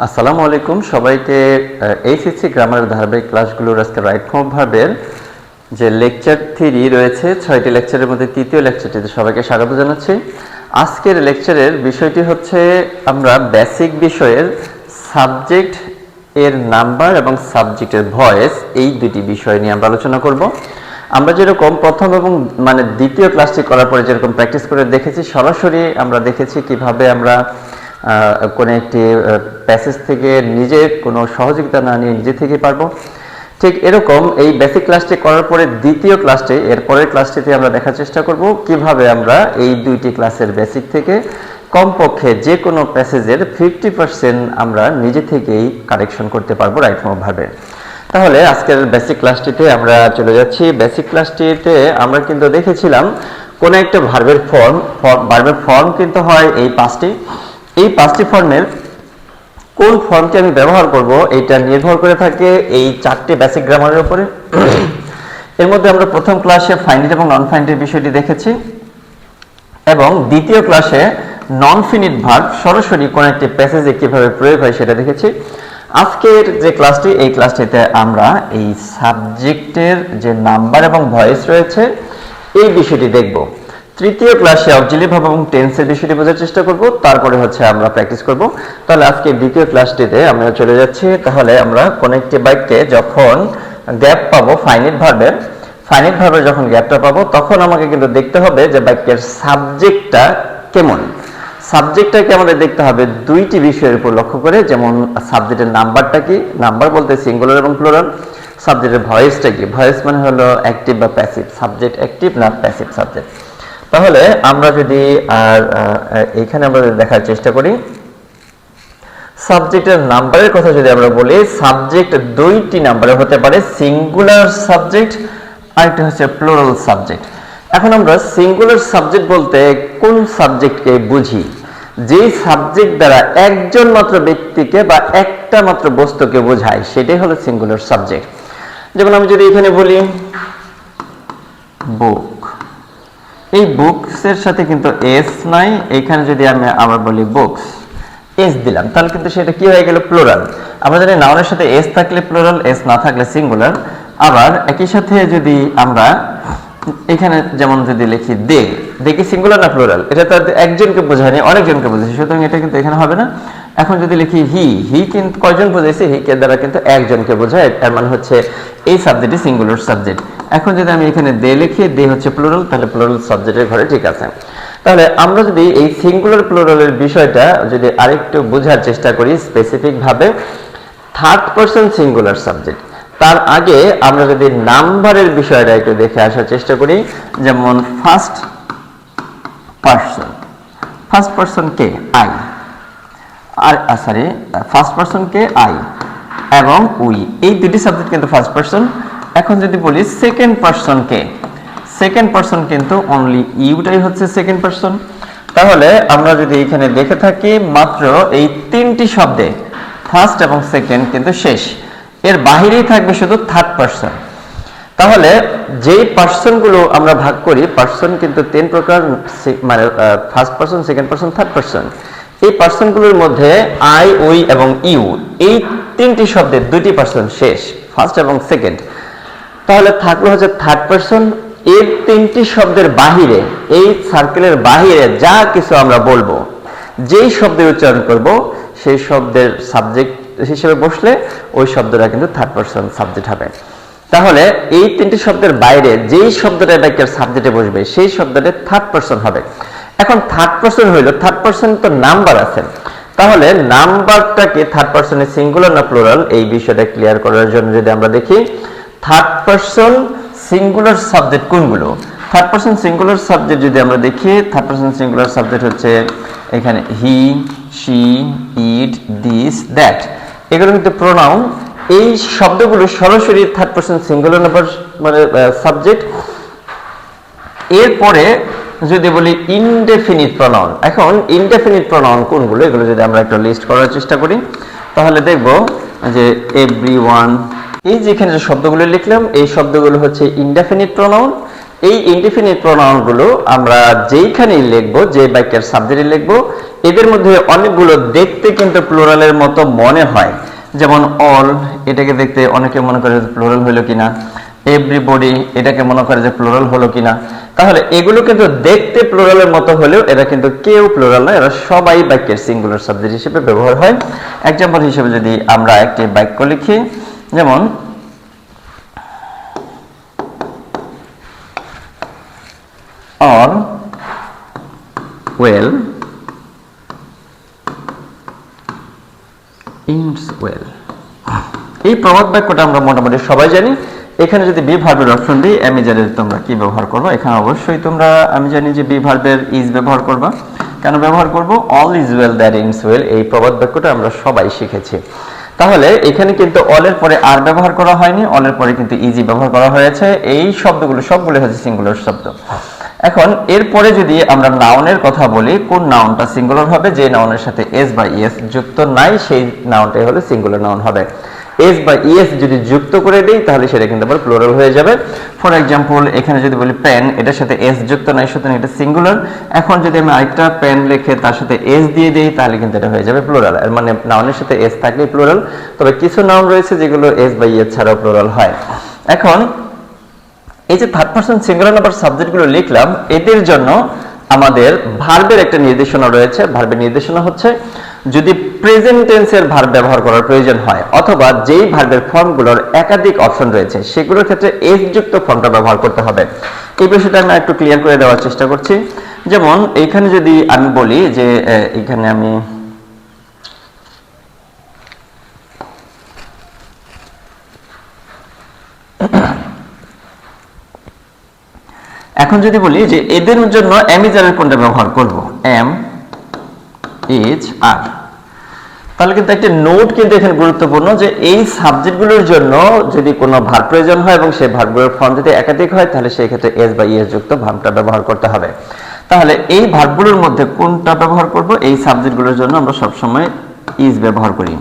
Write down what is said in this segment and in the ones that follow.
আসসালামু আলাইকুম সবাইকে। এইচএসসি গ্রামারের ধারাবাহিক ক্লাসগুলোর আজকে রাইট ফর্ম ভার্বের যে লেকচার 3 রয়েছে 6টি লেকচারের মধ্যে তৃতীয় লেকচারটিতে সবাইকে স্বাগত জানাচ্ছি। আজকের লেকচারের বিষয়টি হচ্ছে আমরা বেসিক বিষয়ের সাবজেক্ট এর নাম্বার এবং সাবজেক্টের ভয়েস এই দুটি বিষয় নিয়ে আমরা আলোচনা করব। আমরা যেরকম প্রথম এবং দ্বিতীয় ক্লাসটি করার পরে যেরকম প্র্যাকটিস করে দেখেছি, সরাসরি আমরা দেখেছি কিভাবে আমরা কোনো একটি প্যাসেজ থেকে নিজে কোনো সহযোগিতা না নিয়ে নিজে থেকে পারবো। ঠিক এরকম এই বেসিক ক্লাসটি করার পরে দ্বিতীয় ক্লাসটি এরপরের ক্লাসটিতে আমরা দেখার চেষ্টা করব কিভাবে আমরা এই দুইটি ক্লাসের বেসিক থেকে কমপক্ষে যে কোনো প্যাসেজের 50% আমরা নিজে থেকেই কারেকশন করতে পারবো রাইট ফর্ম ভাবে। তাহলে আজকের বেসিক ক্লাসটিতে আমরা চলে যাচ্ছি। বেসিক ক্লাসটিতে আমরা কিন্তু দেখেছিলাম কোন একটা ভার্বের ফর্ম কিন্তু হয় এই পাঁচটি ফর্মের কোন ফর্মটি আমি ব্যবহার করব এটা নির্ভর করে থাকে এই 4টি বেসিক গ্রামারের উপরে। এর মধ্যে আমরা প্রথম ক্লাসে ফাইনিট এবং নন ফাইনিটের বিষয়টি দেখেছি এবং দ্বিতীয় ক্লাসে নন ফিনিট ভার্ব সরাসরি কোন একটি প্যাসেজে কিভাবে প্রয়োগ হয় সেটা দেখেছি। আজকের যে ক্লাসটি এই ক্লাসটিতে আমরা এই সাবজেক্টের যে নাম্বার এবং ভয়েস রয়েছে এই বিষয়টি দেখব। তৃতীয় ক্লাসে অক্সিলারি ভার্ব এবং টেন্সের বিষয়টি বোঝার চেষ্টা করব, তারপরে হচ্ছে আমরা প্র্যাকটিস করব। তাহলে আজকে দ্বিতীয় ক্লাসটিতে আমরা চলে যাচ্ছি। তাহলে আমরা কোন একটি বাক্যে যখন গ্যাপ পাবো ফাইনিট ভার্বের যখন গ্যাপটা পাবো তখন আমাকে কিন্তু দেখতে হবে যে বাক্যের সাবজেক্টটা কেমন। সাবজেক্টটাকে আমাদের দেখতে হবে দুইটি বিষয়ের উপর লক্ষ্য করে, যেমন সাবজেক্টের নাম্বারটা কি, নাম্বার বলতে সিঙ্গুলার এবং প্লুরাল। সাবজেক্টের ভয়েসটা কি, ভয়েস মানে হলো অ্যাক্টিভ বা প্যাসিভ, সাবজেক্ট অ্যাক্টিভ না প্যাসিভ সাবজেক্ট। তাহলে আমরা যদি এখানে আমরা দেখার চেষ্টা করি সাবজেক্টের নাম্বারের কথা যদি আমরা বলি, সাবজেক্ট দুইটি নাম্বারে হতে পারে, সিঙ্গুলার সাবজেক্ট আর একটা হচ্ছে প্লুরাল সাবজেক্ট। এখন আমরা সিঙ্গুলার সাবজেক্ট বলতে কোন সাবজেক্টকে বুঝি? যেই সাবজেক্ট দ্বারা একজন মাত্র ব্যক্তিকে বা একটা মাত্র বস্তুকে বোঝায় সেটাই হলো সিঙ্গুলার সাবজেক্ট। যেমন আমি যদি এখানে বলি বুক, এই বুকস এর সাথে কিন্তু এস নাই, এখানে যদি আমি আবার বলি বুকস এস দিলাম তাহলে কিন্তু সেটা কি হয়ে গেল, প্লুরাল। আমরা জানি নাউনের সাথে এস থাকলে প্লুরাল, এস না থাকলে সিঙ্গুলার। আবার একই সাথে যদি আমরা এখানে যেমন যদি লিখি দে কি সিঙ্গুলার না প্লুরাল? এটা তো একজনকে বোঝায় না, অনেকজনকে বোঝায়, সুতরাং এটা কিন্তু এখানে হবে না। এখন যদি লিখি হি কিন্তু কয়জন বোঝাইছে, হি কে দ্বারা কিন্তু একজনকে বোঝায়, এর মানে হচ্ছে এই সাবজেক্টই সিঙ্গুলার সাবজেক্ট। এখন যদি আমি এখানে দে লিখি, দে হচ্ছে প্লুরাল, তাহলে প্লুরাল সাবজেক্টের ঘরে ঠিক আছে। তাহলে আমরা যদি এই সিঙ্গুলার প্লুরালের বিষয়টা যদি আরেকটু বোঝার চেষ্টা করি স্পেসিফিক ভাবে, থার্ড পারসন সিঙ্গুলার সাবজেক্ট। তার আগে আমরা যদি নাম্বারের বিষয়টা একটু দেখে আসার চেষ্টা করি, যেমন ফার্স্ট পারসন কে আই, আর সরি ফার্স্ট পারসন কে আই এবং উই, এই দুটি সাবজেক্ট কিন্তু ফার্স্ট পারসন। এখন যদি বলি সেকেন্ড পারসন কিন্তু অনলি ইউটাই হচ্ছে সেকেন্ড পারসন। তাহলে আমরা যদি এখানে দেখে থাকি মাত্র এই তিনটি শব্দে ফার্স্ট এবং সেকেন্ড কিন্তু শেষ, এর বাহিরেই থাকবে শুধু থার্ড পারসন। তাহলে যেই পার্সনগুলো আমরা ভাগ করি, পার্সন কিন্তু 3 প্রকার, first person, second person, third person. এই পার্সনগুলোর মধ্যে আই, উই এবং ইউ, এই তিনটি শব্দের দুটি পার্সন শেষ, ফার্স্ট এবং সেকেন্ড। তাহলে থাকলো হচ্ছে থার্ড পারসন। এই তিনটি শব্দের বাহিরে, এই সার্কেলের বাহিরে যা কিছু আমরা বলবো, যেই শব্দের উচ্চারণ করব সেই শব্দের সাবজেক্ট হিসেবে বসলে ওই শব্দটা কিন্তু থার্ড পারসন সাবজেক্ট হবে। তাহলে এই তিনটি শব্দের বাইরে যেই শব্দটা বাক্যের সাবজেক্টে বসবে সেই শব্দটা থার্ড পারসন হবে। এখন থার্ড পারসন হইল, থার্ড পারসন তো নাম্বার আছে, তাহলে নাম্বারটাকে থার্ড পারসনের সিঙ্গুলার না প্লুরাল এই বিষয়টা ক্লিয়ার করার জন্য যদি আমরা দেখি থার্ড পারসন সিঙ্গুলার সাবজেক্ট কোনগুলো। থার্ড পারসন সিঙ্গুলার সাবজেক্ট যদি আমরা দেখি, থার্ড পারসন সিঙ্গুলার সাবজেক্ট হচ্ছে এখানে হি, শি, ইট, দিস, দ্যাট, এগুলো কিন্তু প্রোনাউন। এই শব্দগুলো সরাসরি third person singular number subject. এরপরে যদি বলি ইনডেফিনিট প্রোনাউন, এখন ইনডেফিনিট প্রোনাউন কোনগুলো এগুলো যদি আমরা একটা লিস্ট করার চেষ্টা করি তাহলে দেখব যে এভরিওয়ান, এই যেখানে যে শব্দগুলো লিখলাম এই শব্দগুলো হচ্ছে ইনডেফিনিট প্রোনাউন। এই ইনডিফিনিট প্রোনাউনগুলো আমরা যেইখানেই লিখবো, যে বাক্যের সাবজেক্টে লিখবো, এদের মধ্যে অনেকগুলো দেখতে কিন্তু প্লুরালের মতো মনে হয়। যেমন অল, এটাকে দেখতে অনেকে মনে করে যে প্লুরাল হলো কিনা। এভরিবডি, এটাকে মনে করে যে প্লুরাল হলো কিনা। তাহলে এগুলো কিন্তু দেখতে প্লুরালের মতো হলেও এরা কিন্তু কেউ প্লুরাল না, এরা সবাই বাক্যের সিঙ্গুলার সাবজেক্ট হিসেবে ব্যবহার হয়। এক্সাম্পল হিসেবে যদি আমরা একটি বাক্য লিখি, যেমন all well ends well, এই প্রবাদ বাক্যটা আমরা মোটামুটি সবাই জানি। এখানে যদি বি ভার্বের অপশন দিই, আমি জানি তোমরা কি ব্যবহার করবে। এখানে অবশ্যই তোমরা, আমি জানি যে বি ভার্বের ইজ ব্যবহার করবা। কেন ব্যবহার করব? All is well that ends well, এই প্রবাদ বাক্যটা আমরা সবাই শিখেছি। তাহলে এখানে কিন্তু অলের পরে আর ব্যবহার করা হয়নি, অলের পরে কিন্তু ইজি ব্যবহার করা হয়েছে। এই শব্দগুলো সবগুলো হচ্ছে সিঙ্গুলার শব্দ। এখন এরপরে যদি আমরা নাউনের কথা বলি, কোন নাউনটা সিঙ্গুলার হবে? যে নাউনের সাথে এস বা ইএস যুক্ত নাই, সেই নাউনটাই হলো সিঙ্গুলার নাউন হবে। এস বা ইএস যদি যুক্ত করে দেই তাহলে সেটা কিন্তু আবার প্লুরাল হয়ে যাবে। ফর এক্সাম্পল, এখানে যদি বলি পেন, এটার সাথে এস যুক্ত নাই, সুতরাং এটা সিঙ্গুলার। এখন যদি আমি আরেকটা পেন লিখে তার সাথে এস দিয়ে দেই তাহলে কিন্তু এটা হয়ে যাবে প্লুরাল। এর মানে নাউনের সাথে এস থাকলে প্লুরাল। তবে কিছু নাউন রয়েছে যেগুলো এস বা ইএস ছাড়াও প্লুরাল হয়। এখন এই যে থার্ড পারসন সিঙ্গুলার নাম্বার সাবজেক্টগুলো লিখলাম, এদের জন্য আমাদের ভার্বের একটা নির্দেশনা রয়েছে। ভার্বের নির্দেশনা হচ্ছে, যদি প্রেজেন্ট টেন্সের ভার্ব ব্যবহার করার প্রয়োজন হয় অথবা যেই ভার্বের ফর্মগুলোর একাধিক অপশন রয়েছে সেগুলোর ক্ষেত্রে এস যুক্ত ফর্মটা ব্যবহার করতে হবে। এই বিষয়টা আমি একটু ক্লিয়ার করে দেওয়ার চেষ্টা করছি। যেমন এইখানে যদি আমি বলি যে এখানে আমি এখন যদি বলি যে এদের জন্য এম ইজ আর কোনটা ব্যবহার করব, এম ইজ আর, তাহলে কিন্তু একটা নোট কিন্তু এখানে গুরুত্বপূর্ণ যে এই সাবজেক্টগুলোর জন্য যদি কোনো ভার্ব প্রয়োজন হয় এবং সেই ভার্বগুলোর ফর্ম যদি একাধিক হয় তাহলে সেই ক্ষেত্রে এস বা ইএস যুক্ত ভার্বটা ব্যবহার করতে হবে। তাহলে এই ভার্বগুলোর মধ্যে কোনটা ব্যবহার করব? এই সাবজেক্টগুলোর জন্য আমরা সবসময় ইজ ব্যবহার করি।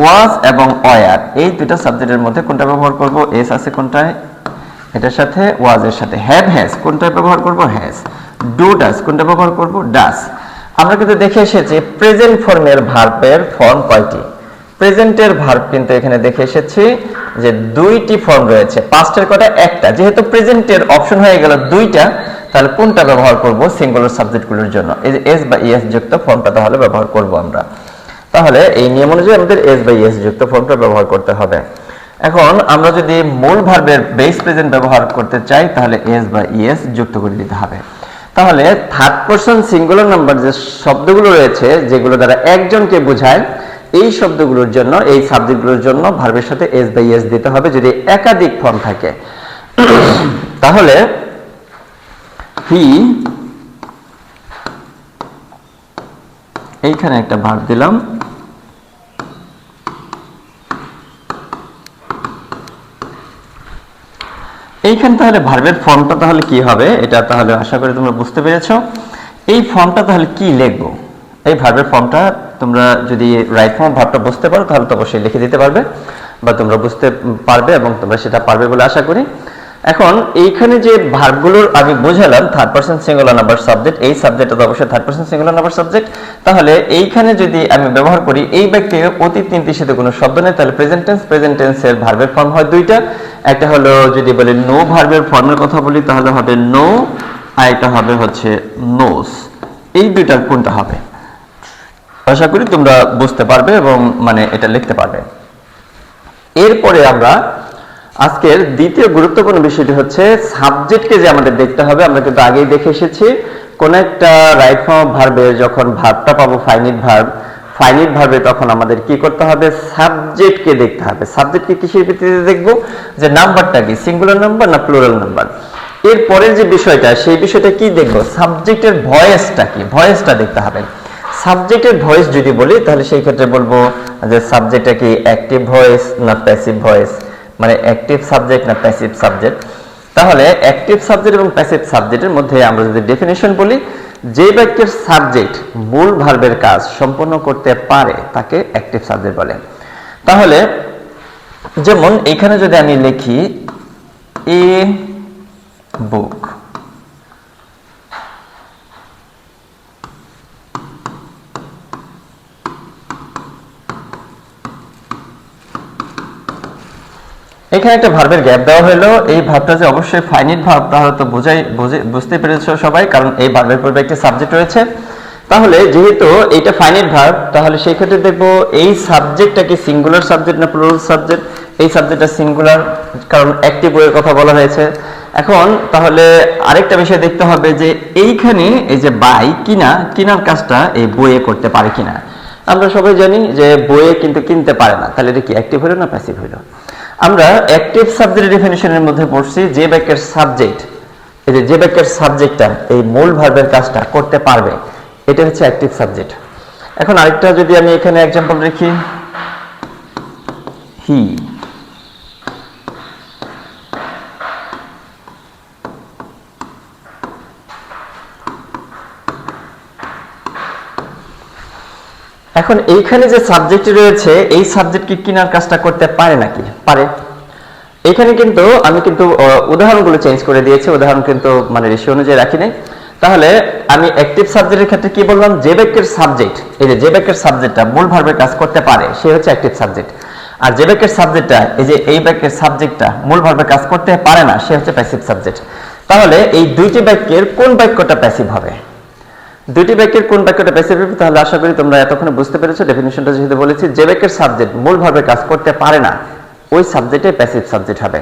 ওয়াজ এবং ওয়ার, এই দুটো সাবজেক্টের মধ্যে কোনটা ব্যবহার করব? এস আছে কোনটায়? এটার সাথে, ওয়াজের সাথে। হ্যাভ হ্যাজ কোনটা ব্যবহার করব? হ্যাজ। ডু ডাস কোনটা ব্যবহার করব? ডাস। আমরা কিন্তু দেখে এসেছি প্রেজেন্ট ফর্মের ভার্বের ফর্ম কয়টি। প্রেজেন্টের ভার্ব কিন্তু এখানে দেখে এসেছি যে দুইটি ফর্ম রয়েছে। পাস্টের কটা? একটা। যেহেতু প্রেজেন্টের অপশন হয়ে গেল দুইটা, তাহলে কোনটা ব্যবহার করব? সিঙ্গুলার সাবজেক্টগুলোর জন্য এই যে এস বা ইএস যুক্ত ফর্মটা তাহলে ব্যবহার করব আমরা। তাহলে এই নিয়ম অনুযায়ী আমাদের এস বা ইএস যুক্ত ফর্মটা ব্যবহার করতে হবে। এখন আমরা যদি মূল ভার্বের বেস প্রেজেন্ট ব্যবহার করতে চাই তাহলে এস বা ইএস যুক্ত করে দিতে হবে। তাহলে থার্ড পারসন সিঙ্গুলার নাম্বার যে শব্দগুলো রয়েছে যেগুলো দ্বারা একজনকে বোঝায়, এই শব্দগুলোর জন্য, এই সাবজেক্টগুলোর জন্য ভার্বের সাথে এস বা ইএস দিতে হবে যদি একাধিক ফর্ম থাকে। তাহলে হি, এইখানে একটা ভার্ব দিলাম, এইখানে তাহলে ভার্বের ফর্মটা তাহলে কি হবে এটা তাহলে আশা করি তোমরা বুঝতে পেরেছো। এই ফর্মটা তাহলে কি লিখবো? এই ভার্বের ফর্মটা তোমরা যদি রাইট ফর্ম ভার্বটা বুঝতে পারো তাহলে তো অবশ্যই লিখে দিতে পারবে বা তোমরা বুঝতে পারবে এবং তোমরা সেটা পারবে বলে আশা করি। এখন এইখানে যে ভার্বগুলোর আমি বোঝালাম third person singular number subject, এই সাবজেক্টটা তো অবশ্যই third person singular number subject. তাহলে এইখানে যদি আমি ব্যবহার করি এই ব্যক্তি অতীত তিনটির সাথে কোনো শব্দ নেই, তাহলে প্রেজেন্ট টেন্সের ভার্বের ফর্ম হয় দুইটা। একটা হলো যদি বলি নো ভার্বের ফর্মের কথা বলি তাহলে হবে নো, আর এটা হবে হচ্ছে নোস। এই দুইটার কোনটা হবে? আশা করি তোমরা বুঝতে পারবে এবং মানে এটা লিখতে পারবে। এরপরে আমরা আজকের দ্বিতীয় গুরুত্বপূর্ণ বিষয়টি হচ্ছে সাবজেক্টকে যে আমাদের দেখতে হবে। আমরা কিন্তু আগেই দেখে এসেছি কোন একটা রাইট ফর্ম ভার্বে যখন ভার্বটা পাবো ফাইনিট ভার্বে, তখন আমাদের কি করতে হবে? সাবজেক্টকে দেখতে হবে। সাবজেক্টকে কিসের ভিত্তিতে দেখবো? যে নাম্বারটা কি, সিঙ্গুলার নাম্বার না প্লুরাল নাম্বার। এর পরের যে বিষয়টা, সেই বিষয়টা কি দেখবো? সাবজেক্টের ভয়েসটা কি, ভয়েসটা দেখতে হবে। সাবজেক্টের ভয়েস যদি বলি তাহলে সেই ক্ষেত্রে বলবো যে সাবজেক্টটা কি অ্যাক্টিভ ভয়েস না প্যাসিভ ভয়েস, মানে অ্যাক্টিভ সাবজেক্ট না প্যাসিভ সাবজেক্ট। তাহলে অ্যাক্টিভ সাবজেক্ট এবং প্যাসিভ সাবজেক্টের মধ্যে আমরা যদি ডেফিনেশন বলি, যে বাক্যের সাবজেক্ট মূল ভার্বের কাজ সম্পন্ন করতে পারে তাকে অ্যাক্টিভ সাবজেক্ট বলে। তাহলে যেমন এখানে যদি আমি লিখি এ বুক, এখানে একটা ভার্বের গ্যাপ দেওয়া হলো। এই ভার্বটা যে অবশ্যই ফাইনাইট ভার্ব তাহলে তো বুঝতে পেরেছো সবাই, কারণ এই ভার্বের পূর্বে একটা সাবজেক্ট রয়েছে। তাহলে যেহেতু এটা ফাইনাইট ভার্ব, তাহলে সেই ক্ষেত্রে দেখবো এই সাবজেক্টটা কি সিঙ্গুলার সাবজেক্ট না প্লুরাল সাবজেক্ট। এই সাবজেক্টটা সিঙ্গুলার, কারণ একটি বইয়ের কথা বলা হয়েছে। এখন তাহলে আরেকটা বিষয় দেখতে হবে যে এইখানে এই যে বাই কিনার কাজটা এই বইয়ে করতে পারে কিনা। আমরা সবাই জানি যে বইয়ে কিন্তু কিনতে পারে না, তাহলে এটা কি অ্যাক্টিভ হলো না প্যাসিভ হলো। আমরা অ্যাক্টিভ সাবজেক্টের ডেফিনিশনের মধ্যে পড়ছি যে বাক্যের সাবজেক্ট, এই যে বাক্যের সাবজেক্টটা এই মূল ভার্বের কাজটা করতে পারবে, এটা হচ্ছে অ্যাক্টিভ সাবজেক্ট। এখন আরেকটা যদি আমি এখানে एग्जांपल রাখি, হি, এখন এইখানে যে সাবজেক্ট রয়েছে এই সাবজেক্ট কি কিনার কাজটা করতে পারে নাকি? পারে। এখানে কিন্তু আমি উদাহরণগুলো চেঞ্জ করে দিয়েছি, উদাহরণ কিন্তু মানে রেশিও অনুযায়ী রাখি নাই। তাহলে আমি অ্যাক্টিভ সাবজেক্টের ক্ষেত্রে কি বললাম, যে বাক্যের সাবজেক্ট, এই যে বাক্যের সাবজেক্টটা মূল ভার্বের কাজ করতে পারে সে হচ্ছে অ্যাক্টিভ সাবজেক্ট। আর যে বাক্যের সাবজেক্টটা এই বাক্যের সাবজেক্টটা মূল ভার্বের কাজ করতে পারে না সে হচ্ছে প্যাসিভ সাবজেক্ট। তাহলে এই দুইটি বাক্যের কোন বাক্যটা প্যাসিভ হবে? দুইটি বাক্যের কোন বাক্যটা প্যাসিভ হবে? তাহলে আশা করি তোমরা এতক্ষণে বুঝতে পেরেছো। ডেফিনিশনটা যেহেতু বলেছি, যে বাক্যের সাবজেক্ট মূল ভার্বের কাজ করতে পারে না ওই সাবজেক্টে প্যাসিভ সাবজেক্ট হবে।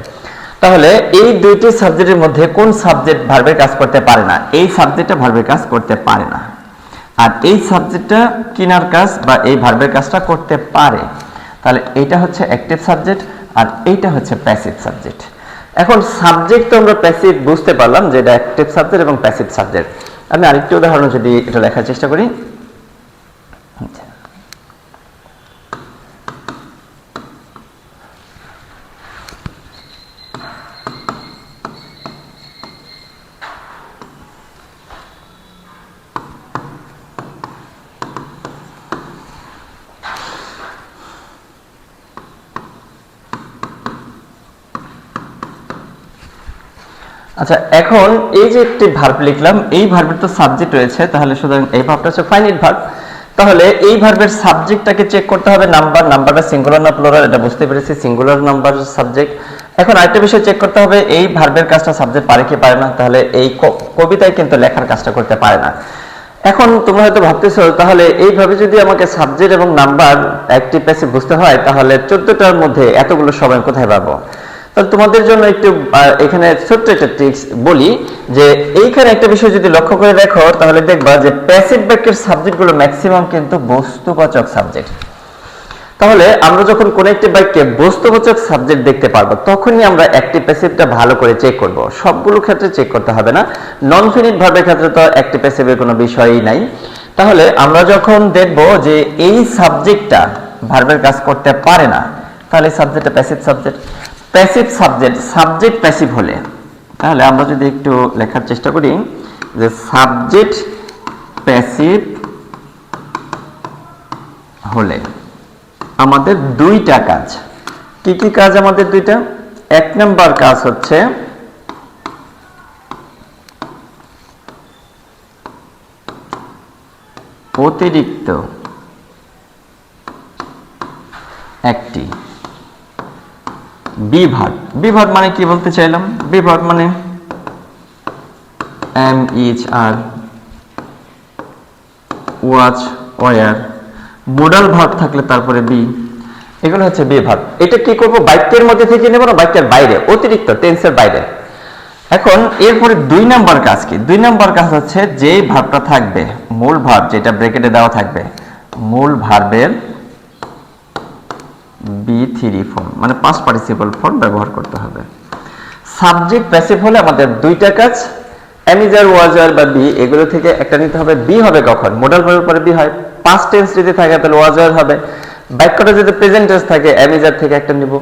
তাহলে এই দুইটি সাবজেক্টের মধ্যে কোন সাবজেক্ট ভার্বের কাজ করতে পারে না? এই সাবজেক্টটা ভার্বের কাজ করতে পারে না, আর এই সাবজেক্টটা কিনার কাজ বা এই ভার্বের কাজটা করতে পারে। তাহলে এইটা হচ্ছে অ্যাক্টিভ সাবজেক্ট আর এইটা হচ্ছে প্যাসিভ সাবজেক্ট। এখন সাবজেক্ট তো আমরা প্যাসিভ বুঝতে পারলাম যে এটা অ্যাক্টিভ সাবজেক্ট এবং প্যাসিভ সাবজেক্ট। আমি আরেকটি উদাহরণ যদি এটা লেখার চেষ্টা করি, আচ্ছা এখন এই যে একটি ভার্ব লিখলাম, এই ভার্বের তো সাবজেক্ট রয়েছে, তাহলে সুতরাং এই ভার্বটা হচ্ছে ফাইনাইট ভার্ব। তাহলে এই ভার্বের সাবজেক্টটাকে চেক করতে হবে, নাম্বারটা সিঙ্গুলার না প্লুরাল, এটা বুঝতে পেরেছি সিঙ্গুলার নাম্বার সাবজেক্ট। এখন আরেকটা বিষয় চেক করতে হবে এই ভার্বের কাজটা সাবজেক্ট পারে কি পারে না। তাহলে এই কবিতায় কিন্তু লেখার কাজটা করতে পারে না। এখন তোমরা হয়তো ভাবতেছো তাহলে এইভাবে যদি আমাকে সাবজেক্ট এবং নাম্বার অ্যাক্টিভ প্যাসিভ বুঝতে হয় তাহলে 14টার মধ্যে এতগুলো সময় কোথায় পাবো? তাহলে তোমাদের জন্য একটু এখানে ছোট্ট একটা ট্রিক্স বলি, যে এইখানে একটা বিষয় যদি লক্ষ্য করে দেখো তাহলে দেখবা যে প্যাসিভ বাক্যের সাবজেক্টগুলো ম্যাক্সিমাম কিন্তু বস্তুবাচক সাবজেক্ট। তাহলে আমরা যখন কোন একটি বাক্যে বস্তুবাচক সাবজেক্ট দেখতে পারবো তখনই আমরা অ্যাক্টিভ প্যাসিভটা ভালো করে চেক করব। সবগুলো ক্ষেত্রে চেক করতে হবে না, নন ফিনিট ভার্বের ক্ষেত্রে তো অ্যাক্টিভ প্যাসিভের কোনো বিষয়ই নাই। তাহলে আমরা যখন দেখব যে এই সাবজেক্টটা ভার্বের কাজ করতে পারে না, তাহলে সাবজেক্টটা passive subject. Passive subject passive হলে, তাহলে আমরা যদি একটু লেখার চেষ্টা করি যে সাবজেক্ট প্যাসিভ হলে আমাদের দুইটা কাজ। কি কি কাজ আমাদের দুইটা? এক নাম্বার কাজ হচ্ছে অতিরিক্ত একটি বিভাগ। বিভাগ মানে কি বলতে চাইলাম? বিভাগ মানে am, is, are, was, were, modal verb থাকলে তারপরে বি, এগুলো হচ্ছে বিভাগ। এটা কি করব? বাক্যের মধ্যে থেকে নেব না বাক্যের বাইরে, অতিরিক্ত টেন্সের বাইরে। এখন এরপরে দুই নাম্বার কাজ কি? দুই নাম্বার কাজ হচ্ছে যে ভার্বটা থাকবে মূল ভার্ব, যেটা ব্র্যাকেটে দেওয়া থাকবে, মূল ভার্বের B3 ফর্ম মানে পাস্ট পার্টিসিপল ফর্ম ব্যবহার করতে হবে। সাবজেক্ট প্যাসিভ হলে আমাদের দুইটা কাজ, অ্যামিজার, ওয়াজার বা বি, এগুলো থেকে একটা নিতে হবে। বি হবে কখন? মোডাল ভার্বের পরে বি হয়। পাস্ট টেন্স যদি থাকে তাহলে ওয়াজার হবে। বাক্যটা যদি প্রেজেন্ট টেন্স থাকে অ্যামিজার থেকে একটা নিব।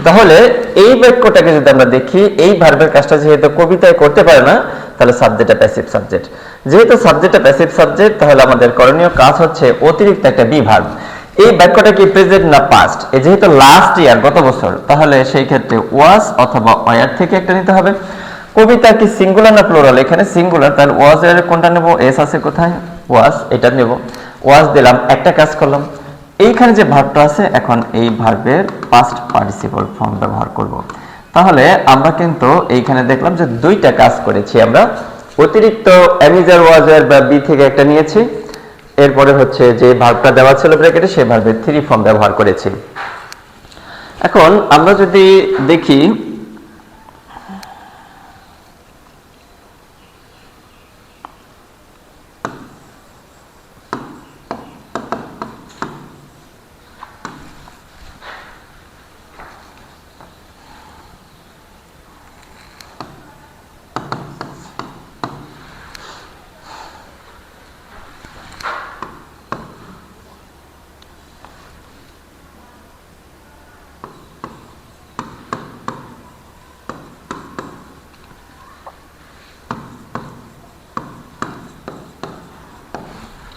তাহলে এই বাক্যটাকে যদি আমরা দেখি, এই ভার্বের কাজটা যেহেতু কবিতায় করতে পারে না তাহলে সাবজেক্টটা প্যাসিভ সাবজেক্ট। যেহেতু সাবজেক্টটা প্যাসিভ সাবজেক্ট তাহলে আমাদের করণীয় কাজ হচ্ছে অতিরিক্ত একটা বি ভার্ব। এই বাক্যটা কি প্রেজেন্ট না পাস্ট? যেহেতু লাস্ট ইয়ার, গত বছর, তাহলে সেই ক্ষেত্রে ওয়াজ অথবা ওয়ার থেকে একটা নিতে হবে। কবিতা কি সিঙ্গুলার না প্লুরাল? এখানে সিঙ্গুলার, তাহলে ওয়াজ এর কোনটা নেব? এস আছে কোথায়? ওয়াজ, এটা নেব। ওয়াজ দিলাম, একটা কাজ করলাম। এইখানে যে ভার্বটা আছে, এখন এই ভার্বের পাস্ট পার্টিসিপল ফর্ম ব্যবহার করব। তাহলে আমরা কিন্তু এইখানে দেখলাম যে দুইটা কাজ করেছি আমরা। অতিরিক্ত অ্যামিজার ওয়াজার বা বি থেকে একটা নিয়েছি, এরপরে হচ্ছে যে ভার্বটা দেওয়া ছিল ব্র্যাকেটে সেই ভার্বের 3 ফর্ম ব্যবহার করেছি। এখন আমরা যদি দেখি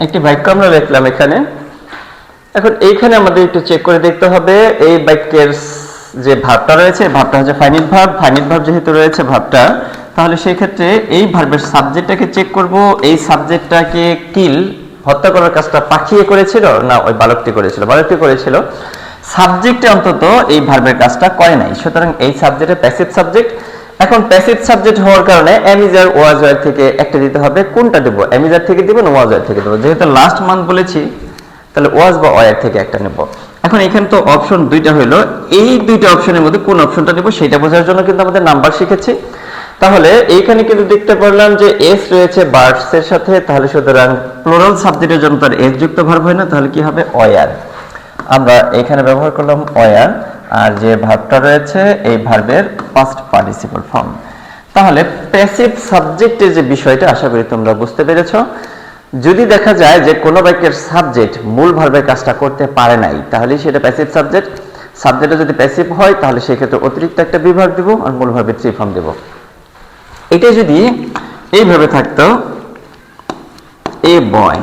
একটি বাক্য আমরা লিখলাম এখানে। এখন এইখানে আমাদের একটু চেক করে দেখতে হবে এই বাক্যের যে ভার্বটা রয়েছে, ভার্বটা হচ্ছে ফাইনাইট ভার্ব। ফাইনাইট ভার্ব যেহেতু রয়েছে ভার্বটা, তাহলে সেই ক্ষেত্রে এই ভার্বের সাবজেক্টটাকে চেক করব। এই সাবজেক্টটাকে কিল, হত্যা করার কাজটা পাখিয়ে করেছিল না ওই বালকটি করেছিল? বালকটি করেছিল। সাবজেক্টে অন্তত এই ভার্বের কাজটা করে নাই, সুতরাং এই সাবজেক্টে প্যাসিভ সাবজেক্ট। এখন প্যাসিভ সাবজেক্ট হওয়ার কারণে অ্যামিজার ওয়াজার থেকে একটা দিতে হবে। কোনটা দেব? অ্যামিজার থেকে দিব না ওয়াজার থেকে দেব? যেহেতু লাস্ট মান্থ বলেছি, তাহলে ওয়াজ বা ওয়ার থেকে একটা নেব। এখন এখানে তো অপশন দুইটা হইলো, এই দুইটা অপশনের মধ্যে কোন অপশনটা নেব সেটা বোঝার জন্য কিন্তু আমাদের নাম্বার শিখেছি। তাহলে এইখানে কিন্তু দেখতে পারলাম যে এস রয়েছে বার্ডস এর সাথে, তাহলে সুতরাং প্লুরাল সাবজেক্টের জন্য তার এস যুক্ত ভার্ব হয় না, তাহলে কি হবে? ওয়ার। আমরা এখানে ব্যবহার করলাম ওয়ার। আর যে ভার্বটা রয়েছে এই ভার্বের পাস্ট পার্টিসিপল ফর্ম। তাহলে প্যাসিভ সাবজেক্টের যে বিষয়টা আশা করি তোমরা বুঝতে পেরেছো। যদি দেখা যায় যে কোনো বাক্যের সাবজেক্ট মূল ভার্বের কাজটা করতে পারে নাই, তাহলে সেটা প্যাসিভ সাবজেক্ট। সাবজেক্টটা যদি প্যাসিভ হয় তাহলে সেক্ষেত্রে অতিরিক্ত একটা বি ভার্ব দিব আর মূল ভার্বের 3 ফর্ম দেব। এটা যদি এইভাবে থাকতো, এ বয়,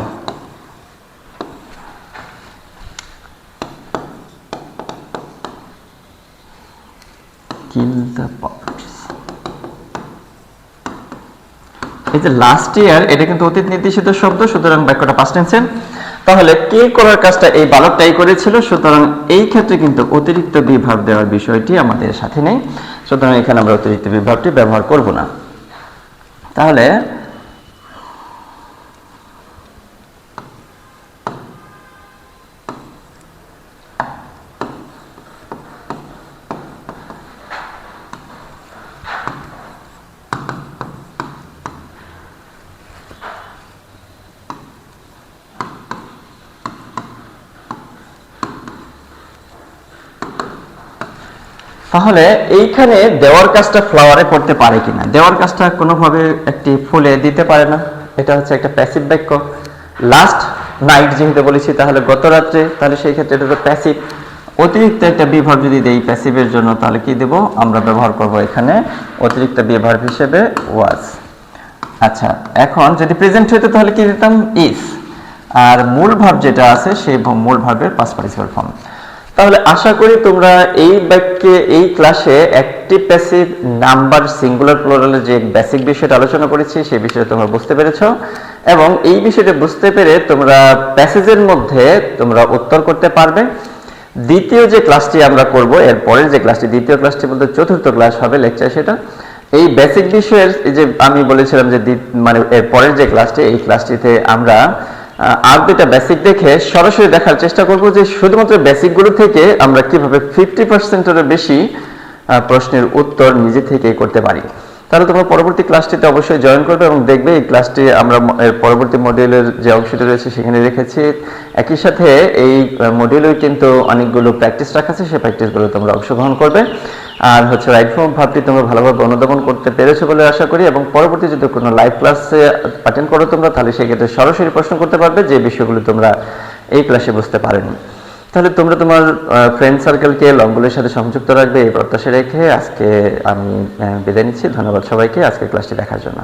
kill the poppers, এই যে লাস্ট ইয়ার, এটা কিন্তু অতীত নির্দেশিত শব্দ, সুতরাং বাক্যটা পাস্ট টেন্সে। তাহলে কিল করার কাজটা এই বালকটাই করেছিল, সুতরাং এই ক্ষেত্রে কিন্তু অতিরিক্ত বি ভার্ব দেওয়ার বিষয়টি আমাদের সাথে নেই, সুতরাং এখানে আমরা অতিরিক্ত বি ভার্বটি ব্যবহার করব না। তাহলে তাহলে এইখানে দেওয়ার কাজটা ফ্লাওয়ারে করতে পারে কিনা? দেওয়ার কাজটা কোনোভাবে একটি ফুলে দিতে পারে না, এটা হচ্ছে একটা প্যাসিভ বাক্য। লাস্ট নাইট যেহেতু বলেছি, তাহলে গত রাত্রে, তাহলে সেই ক্ষেত্রে এটা তো প্যাসিভ। অতিরিক্ত একটা বি ভার্ব যদি দেই প্যাসিভের জন্য, তাহলে কি দেব? আমরা ব্যবহার করব এখানে অতিরিক্ত বি ভার্ব হিসেবে ওয়াজ। আচ্ছা, এখন যদি প্রেজেন্ট হইতো তাহলে কি দিতাম? ইজ। আর মূল ভার্ব যেটা আছে সেই মূল ভার্বের পাস্ট পার্টিসিপল ফর্ম। তাহলে আশা করি তোমরা এই বাক্যে, এই ক্লাসে অ্যাক্টিভ প্যাসিভ নাম্বার সিঙ্গুলার প্লুরালের যে বেসিক বিষয়টা আলোচনা করেছি সেই বিষয়টা তোমরা বুঝতে পেরেছো, এবং এই বিষয়টা বুঝতে পেরে তোমরা প্যাসেজের মধ্যে তোমরা উত্তর করতে পারবে। দ্বিতীয় যে ক্লাসটি আমরা করব, এর পরের যে ক্লাসটি, দ্বিতীয় ক্লাসটি বলতে চতুর্থ ক্লাস হবে লেকচার, সেটা এই বেসিক বিষয়ের যে আমি বলেছিলাম যে মানে এর পরের যে ক্লাসটি, এই ক্লাসটিতে আমরা আর দুইটা বেসিক দেখে সরাসরি দেখার চেষ্টা করব যে শুধুমাত্র বেসিকগুলো থেকে আমরা কিভাবে 50%-এরও বেশি প্রশ্নের উত্তর নিজে থেকে করতে পারি। তাহলে তোমরা পরবর্তী ক্লাসটিতে অবশ্যই জয়েন করবে এবং দেখবে এই ক্লাসটি আমরা এর পরবর্তী মডিউলের যে অংশটি রয়েছে সেখানে রেখেছি। একই সাথে এই মডিউলেও কিন্তু অনেকগুলো প্র্যাকটিস রাখা আছে, সেই প্র্যাকটিসগুলো তোমরা অংশগ্রহণ করবে। আর হচ্ছে রাইট ফর্ম ভাবটি তোমরা ভালোভাবে অনুধাবন করতে পেরেছো বলে আশা করি, এবং পরবর্তী যদি কোনো লাইভ ক্লাসে অ্যাটেন্ড করো তোমরা, তাহলে সেক্ষেত্রে সরাসরি প্রশ্ন করতে পারবে যে বিষয়গুলো তোমরা এই ক্লাসে বুঝতে পারেনি। তাহলে তোমরা তোমার ফ্রেন্ড সার্কেলকে লংগুলোর সাথে সংযুক্ত রাখবে এই প্রত্যাশা রেখে আজকে আমি বিদায় নিচ্ছি। ধন্যবাদ সবাইকে আজকের ক্লাসটি দেখার জন্য।